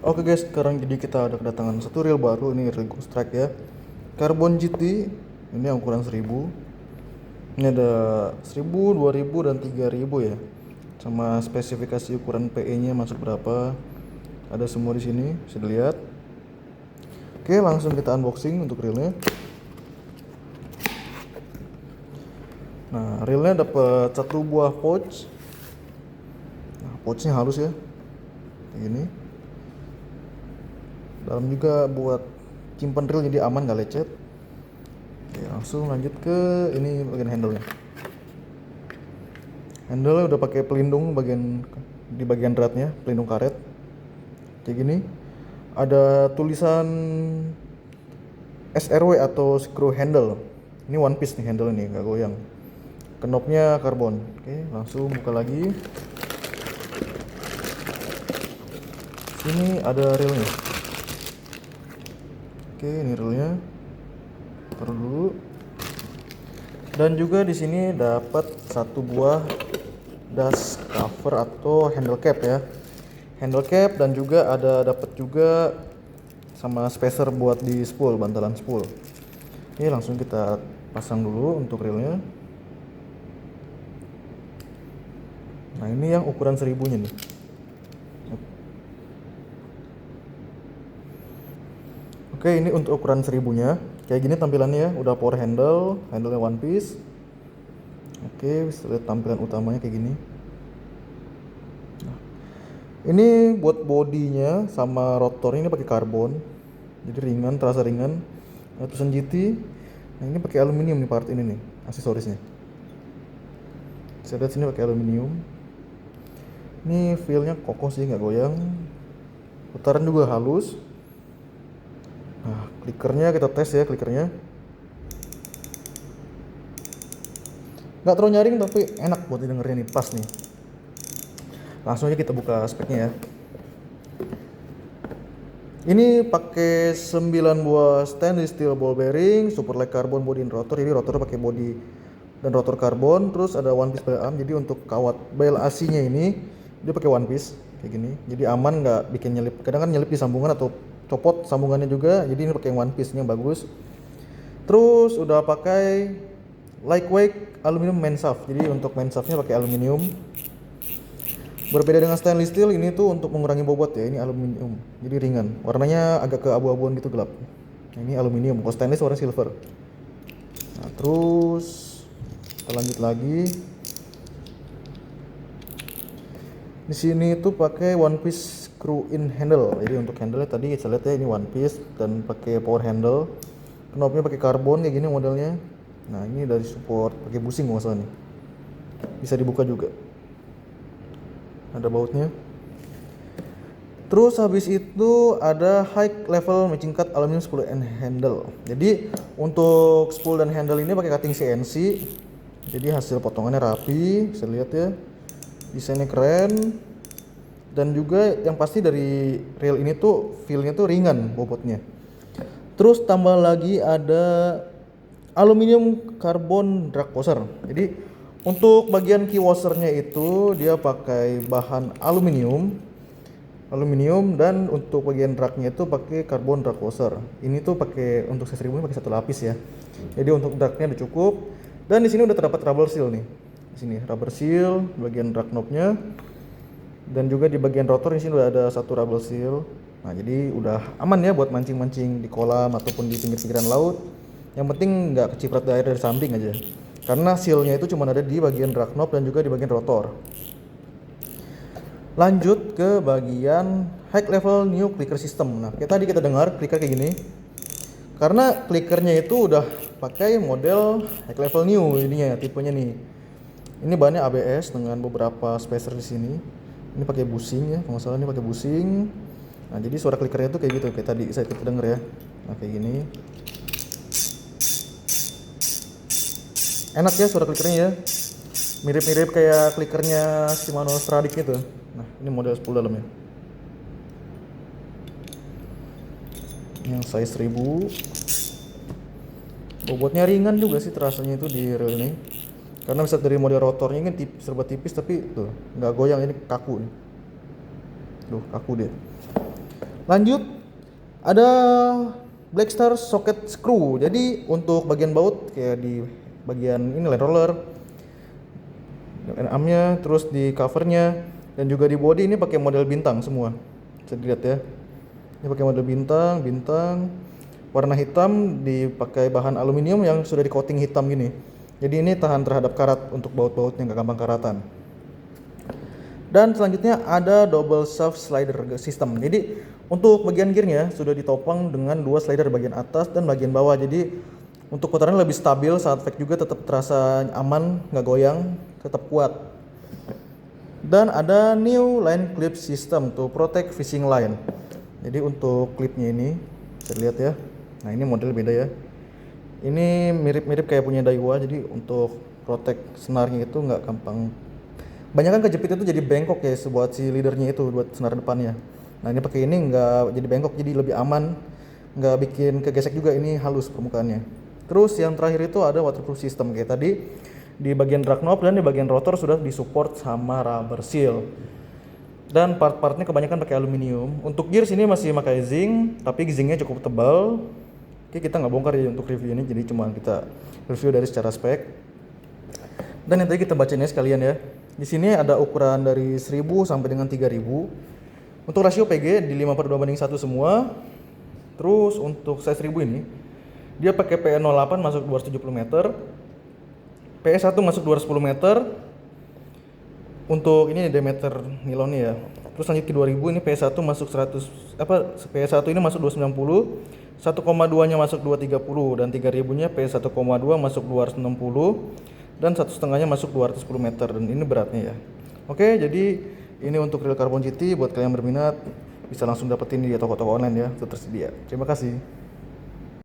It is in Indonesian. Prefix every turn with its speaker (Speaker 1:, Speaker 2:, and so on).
Speaker 1: Oke guys, sekarang jadi kita ada kedatangan satu reel baru, ini reel Ghost Strike ya. Carbon GT, ini yang ukuran 1000. Ini ada 1000, 2000 dan 3000 ya. Sama spesifikasi ukuran PE-nya masuk berapa. Ada semua di sini, bisa dilihat. Oke, langsung kita unboxing untuk reelnya. Nah, reelnya dapat satu buah pouch. Nah, pouchnya halus ya. Kayak gini. Dalam juga buat simpan reel jadi aman gak lecet. Oke, langsung lanjut ke ini bagian handle-nya. Handle udah pakai pelindung di bagian dratnya, pelindung karet. Kayak gini. Ada tulisan SRW atau screw handle. Ini one piece nih handle ini, nggak goyang. Knopnya karbon. Oke, langsung buka lagi. Sini ada reelnya. Oke, ini reelnya. Taruh dulu. Dan juga di sini dapat satu buah dust cover atau handle cap ya. Handle cap dan juga dapat juga sama spacer buat di spool, bantalan spool. Oke, langsung kita pasang dulu untuk reelnya. Nah, ini yang ukuran 1000-nya nih. Oke, ini untuk ukuran 1000-nya. Kayak gini tampilannya ya, udah power handle-nya one piece. Oke, bisa lihat tampilan utamanya kayak gini. Nah, ini buat bodinya sama rotornya ini pakai karbon. Jadi ringan, terasa ringan. Nah, tulisan GT. Nah, ini pakai aluminium nih part ini nih, aksesorisnya. Saya lihat sini pakai aluminium. Ini feel-nya kokoh sih, nggak goyang. Putaran juga halus. Nah, klikernya kita tes ya, klikernya. Nggak terlalu nyaring tapi enak buat didengarnya nih, pas nih. Langsung aja kita buka speknya ya. Ini pakai 9 buah stainless steel ball bearing, super light carbon body and rotor. Jadi rotornya pakai body dan rotor karbon. Terus ada one piece bel arm. Jadi untuk kawat bel AC-nya ini dia pakai one piece kayak gini. Jadi aman, nggak bikin nyelip. Kadang kan nyelip di sambungan atau copot sambungannya juga. Jadi ini pakai yang one piece, ini yang bagus. Terus udah pakai lightweight aluminium main shaft. Jadi untuk main shaftnya pakai aluminium. Berbeda dengan stainless steel, ini tuh untuk mengurangi bobot ya. Ini aluminium, jadi ringan. Warnanya agak ke abu-abuan gitu, gelap. Nah, ini aluminium. Kalau stainless warna silver. Nah, terus kita lanjut lagi. Di sini tuh pakai one piece screw in handle. Jadi untuk handle tadi saya lihat ya, ini one piece dan pakai power handle. Knopnya pakai karbon kayak gini modelnya. Nah, ini dari support pakai busing nggak salah nih. Bisa dibuka juga. Ada bautnya. Terus habis itu ada high level matching cut aluminium spool and handle. Jadi untuk spool dan handle ini pakai cutting CNC. Jadi hasil potongannya rapi, bisa lihat ya. Desainnya keren. Dan juga yang pasti dari reel ini tuh feel-nya tuh ringan bobotnya. Terus tambah lagi ada aluminium carbon drag washer. Jadi untuk bagian key washernya itu dia pakai bahan aluminium dan untuk bagian dragnya itu pakai carbon drag washer. Ini tuh pakai untuk seri 1000 pakai satu lapis ya. Jadi untuk dragnya udah cukup. Dan di sini udah terdapat rubber seal nih. Di sini rubber seal bagian drag knobnya. Dan juga di bagian rotor di sini udah ada satu rubber seal. Nah, jadi udah aman ya buat mancing-mancing di kolam ataupun di pinggir-pinggiran laut. Yang penting nggak keciprat air dari samping aja. Karena sealnya itu cuma ada di bagian drag knob dan juga di bagian rotor. Lanjut ke bagian high level new clicker system. Nah, kayak tadi kita dengar clicker kayak gini. Karena clickernya itu udah pakai model high level new ininya, tipenya nih. Ini bahannya ABS dengan beberapa spacer di sini. Ini pakai busing ya, kalau nggak salah ini pakai busing. Nah, jadi suara clickernya tuh kayak gitu, kayak tadi saya kita denger ya. Nah, kayak gini. Enak ya suara klikernya ya. Mirip-mirip kayak klikernya Shimano Stradic gitu. Nah, ini model spool dalamnya. Yang size 1000. Bobotnya ringan juga sih terasanya itu di reel ini. Karena bisa dari model rotornya ini serba tipis tapi tuh nggak goyang, ini kaku nih. Tuh kaku dia. Lanjut, ada Black Star socket screw. Jadi untuk bagian baut kayak di bagian ini land roller, armnya, terus di covernya, dan juga di body ini pakai model bintang semua. Bisa dilihat ya. Ini pakai model bintang, warna hitam, dipakai bahan aluminium yang sudah di coating hitam gini. Jadi ini tahan terhadap karat untuk baut-baut yang gak gampang karatan. Dan selanjutnya ada double shaft slider system. Jadi untuk bagian gearnya sudah ditopang dengan 2 slider bagian atas dan bagian bawah. Jadi untuk putarannya lebih stabil, saat fake juga tetap terasa aman, nggak goyang, tetap kuat. Dan ada new line clip system to protect fishing line. Jadi untuk klipnya ini bisa lihat ya. Nah ini model beda ya. Ini mirip-mirip kayak punya Daiwa. Jadi untuk protect senarnya itu nggak gampang. Banyak kan kejepit itu jadi bengkok ya buat si leadernya itu, buat senar depannya. Nah ini pakai ini nggak jadi bengkok, jadi lebih aman, nggak bikin kegesek juga, ini halus permukaannya. Terus yang terakhir itu ada waterproof system kayak tadi, di bagian drag knob dan di bagian rotor sudah disupport sama rubber seal. Dan part-partnya kebanyakan pakai aluminium. Untuk gear sini masih pakai zinc, tapi zincnya cukup tebal. Oke, kita nggak bongkar ya untuk review ini, jadi cuma kita review dari secara spek. Dan yang tadi kita bacainnya sekalian ya. Di sini ada ukuran dari 1000 sampai dengan 3000. Untuk rasio PG di 5/2:1 semua. Terus untuk size 1000 ini dia pakai PE08 masuk 270 meter. PE1 masuk 210 meter. Untuk ini diameter nilonnya ya. Terus lanjut ke 2000 ini PE1 masuk 100 PE1 ini masuk 290, 1,2-nya masuk 230 dan 3000-nya PE1,2 masuk 260 dan 1,5-nya masuk 210 meter, dan ini beratnya ya. Oke, jadi ini untuk reel Carbon GT. Buat kalian yang berminat bisa langsung dapetin di toko-toko online ya, itu tersedia. Terima kasih.